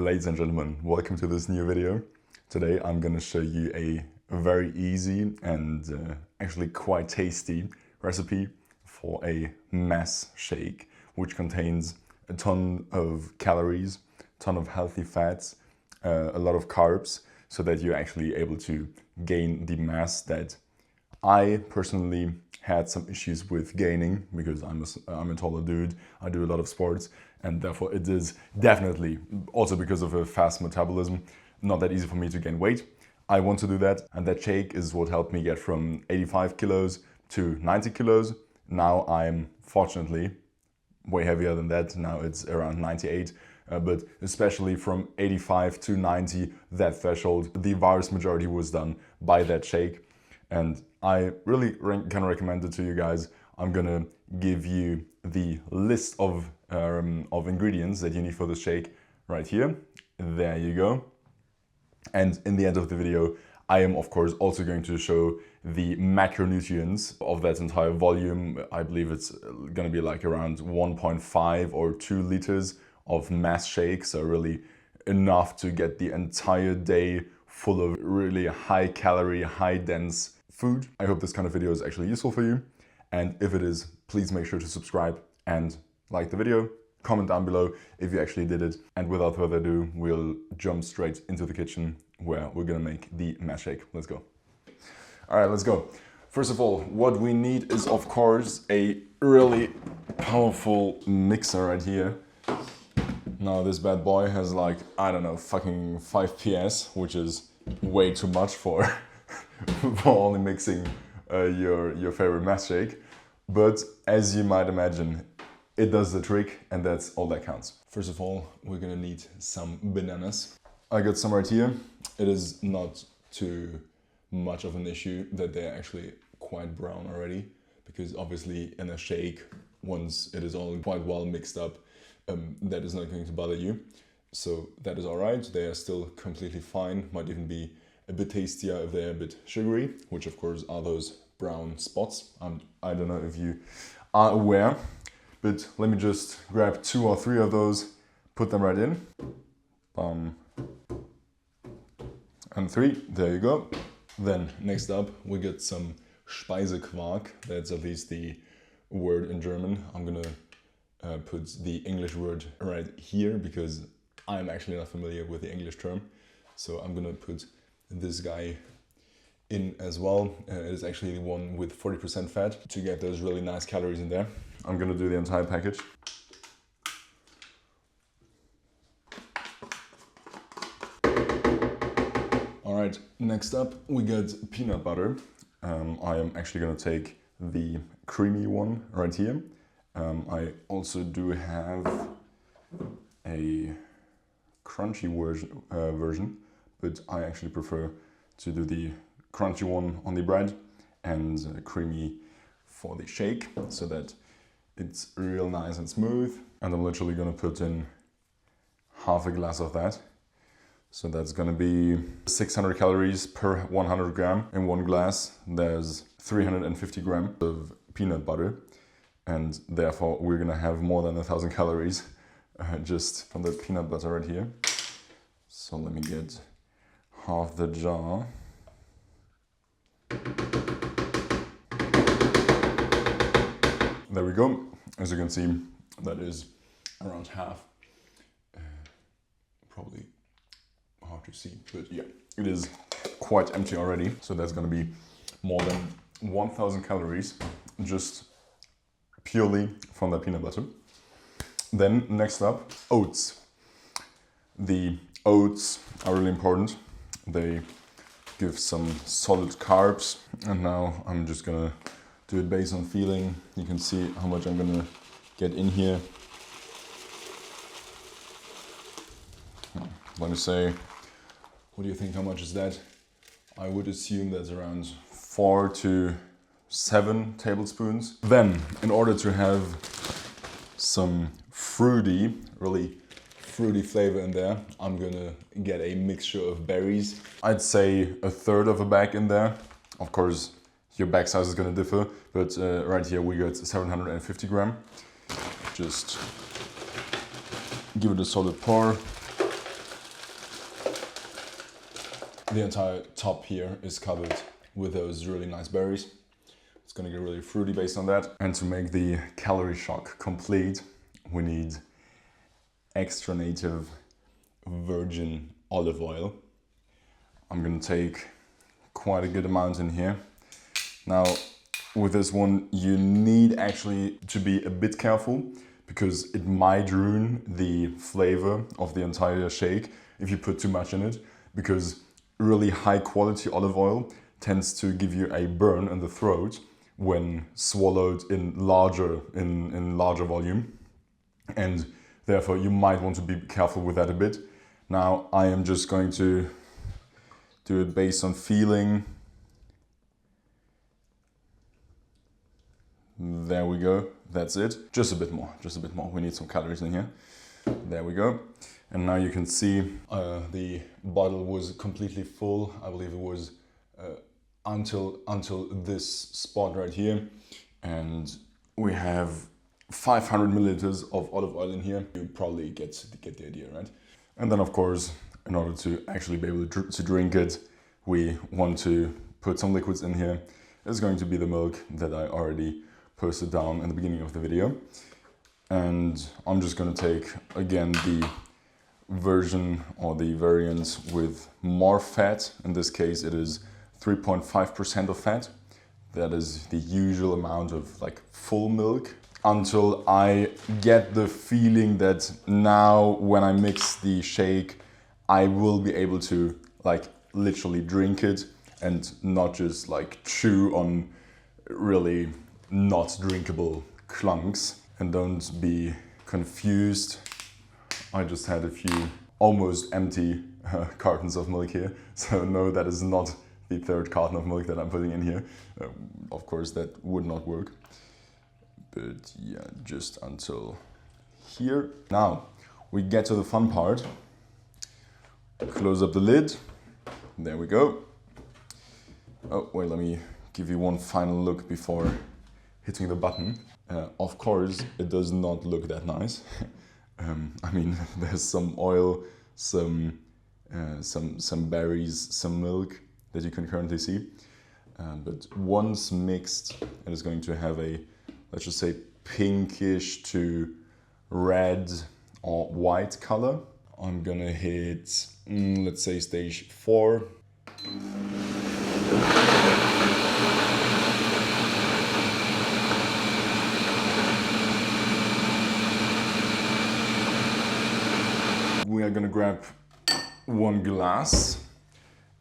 Ladies and gentlemen, welcome to this new video. Today I'm going to show you a very easy and actually quite tasty recipe for a mass shake, which contains a ton of calories, a ton of healthy fats, a lot of carbs, so that you're actually able to gain the mass that I personally had some issues with gaining because I'm a taller dude, I do a lot of sports, and therefore it is definitely, also because of a fast metabolism, not that easy for me to gain weight. I want to do that, and that shake is what helped me get from 85 kilos to 90 kilos. Now I'm fortunately way heavier than that, now it's around 98. But especially from 85 to 90, that threshold, the vast majority was done by that shake. And I really can recommend it to you guys. I'm gonna give you the list of ingredients that you need for the shake right here. There you go. And in the end of the video, I am of course also going to show the macronutrients of that entire volume. I believe it's gonna be like around 1.5 or 2 liters of mass shake, so really enough to get the entire day full of really high calorie, high dense food. I hope this kind of video is actually useful for you, and if it is, please make sure to subscribe and like the video. Comment down below if you actually did it, and without further ado, we'll jump straight into the kitchen where we're gonna make the mass shake. Let's go. All right, let's go. First of all, what we need is of course a really powerful mixer right here. Now this bad boy has like, I don't know, fucking 5 PS, which is way too much for for only mixing your favorite mass shake. But as you might imagine, it does the trick, and that's all that counts. First of all, we're gonna need some bananas. I got some right here. It is not too much of an issue that they're actually quite brown already, because obviously in a shake, once it is all quite well mixed up, that is not going to bother you. So that is all right. They are still completely fine. Might even be a bit tastier if they're a bit sugary, which of course are those brown spots. I don't know if you are aware, but let me just grab 2 or 3 of those, put them right in. And 3, there you go. Then next up, we get some Speisequark. That's at least the word in German. I'm gonna put the English word right here because I'm actually not familiar with the English term. So I'm gonna put this guy in as well. It is actually the one with 40% fat to get those really nice calories in there. I'm gonna do the entire package. All right, next up we get peanut butter. I am actually gonna take the creamy one right here. I also do have a crunchy version, but I actually prefer to do the crunchy one on the bread and creamy for the shake, so that it's real nice and smooth. And I'm literally gonna put in half a glass of that. So that's gonna be 600 calories per 100 gram. In one glass, there's 350 grams of peanut butter. And therefore we're gonna have more than 1,000 calories just from the peanut butter right here. So let me get half the jar. There we go. As you can see, that is around half. Probably hard to see, but yeah, it is quite empty already. So that's gonna be more than 1,000 calories just purely from the peanut butter. Then next up, oats. The oats are really important. They give some solid carbs. And now I'm just gonna do it based on feeling. You can see how much I'm gonna get in here. Let me say, what do you think, how much is that? I would assume that's around 4 to 7 tablespoons. Then, in order to have some fruity, really fruity flavor in there, I'm gonna get a mixture of berries. I'd say 1/3 of a bag in there. Of course, your bag size is gonna differ, but right here we got 750 grams. Just give it a solid pour. the entire top here is covered with those really nice berries. It's gonna get really fruity based on that. And to make the calorie shock complete, we need extra native virgin olive oil. I'm gonna take quite a good amount in here. Now, with this one, you need actually to be a bit careful because it might ruin the flavor of the entire shake if you put too much in it, because really high quality olive oil tends to give you a burn in the throat when swallowed in larger volume, and therefore you might want to be careful with that a bit. Now I am just going to do it based on feeling. There we go, that's it. Just a bit more, we need some calories in here. There we go. And now you can see the bottle was completely full. I believe it was until this spot right here. And we have 500 milliliters of olive oil in here. You probably get the idea, right? And then of course, in order to actually be able to drink it, we want to put some liquids in here. It's going to be the milk that I already posted down in the beginning of the video. And I'm just gonna take, again, the version or the variant with more fat. In this case, it is 3.5% of fat. That is the usual amount of like full milk, until I get the feeling that now when I mix the shake, I will be able to like literally drink it and not just like chew on really not drinkable clunks. And don't be confused, I just had a few almost empty cartons of milk here. So no, that is not the third carton of milk that I'm putting in here. Of course, that would not work. But yeah, just until here. Now, we get to the fun part. Close up the lid. There we go. Oh, wait, let me give you one final look before hitting the button. Of course, it does not look that nice. I mean, there's some oil, some berries, some milk that you can currently see. But once mixed, it is going to have a, let's just say, pinkish to red or white color. I'm gonna hit, let's say, stage 4. We are gonna grab one glass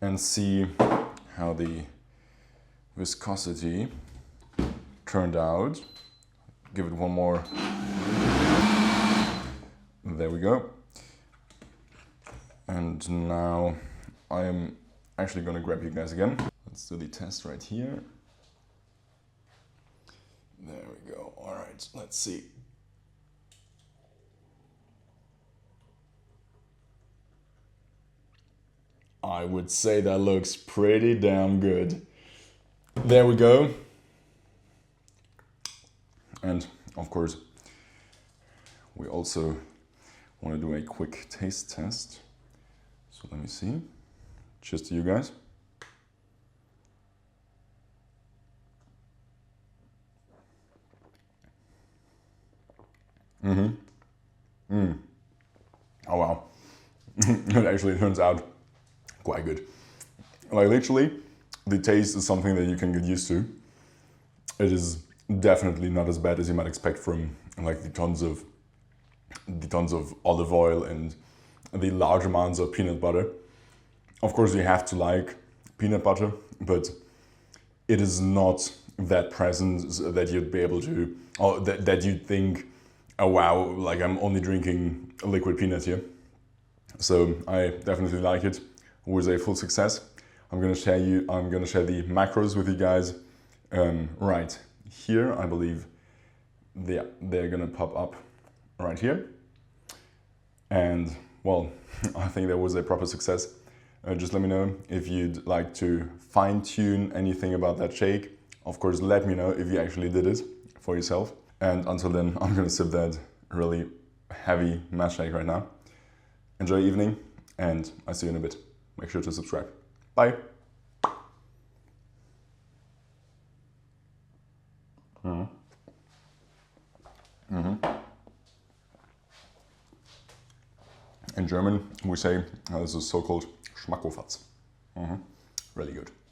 and see how the viscosity turned out. Give it one more. There we go. And now I am actually gonna grab you guys again. Let's do the test right here. There we go. All right, let's see. I would say that looks pretty damn good. There we go. And of course, we also want to do a quick taste test. So let me see. Cheers to you guys. Oh wow. It actually turns out quite good. Like literally, the taste is something that you can get used to. It is definitely not as bad as you might expect from like the tons of olive oil and the large amounts of peanut butter. Of course, you have to like peanut butter, but it is not that present that you'd be able to, or that you'd think, oh wow, like I'm only drinking liquid peanuts here. So I definitely like it. It was a full success. I'm gonna share the macros with you guys right here. I believe they're gonna pop up right here. And well, I think that was a proper success. Just let me know if you'd like to fine tune anything about that shake. Of course, let me know if you actually did it for yourself. And until then, I'm gonna sip that really heavy mass shake right now. Enjoy your evening, and I'll see you in a bit. Make sure to subscribe. Bye. In German, we say this is so-called Schmackofatz. Really good.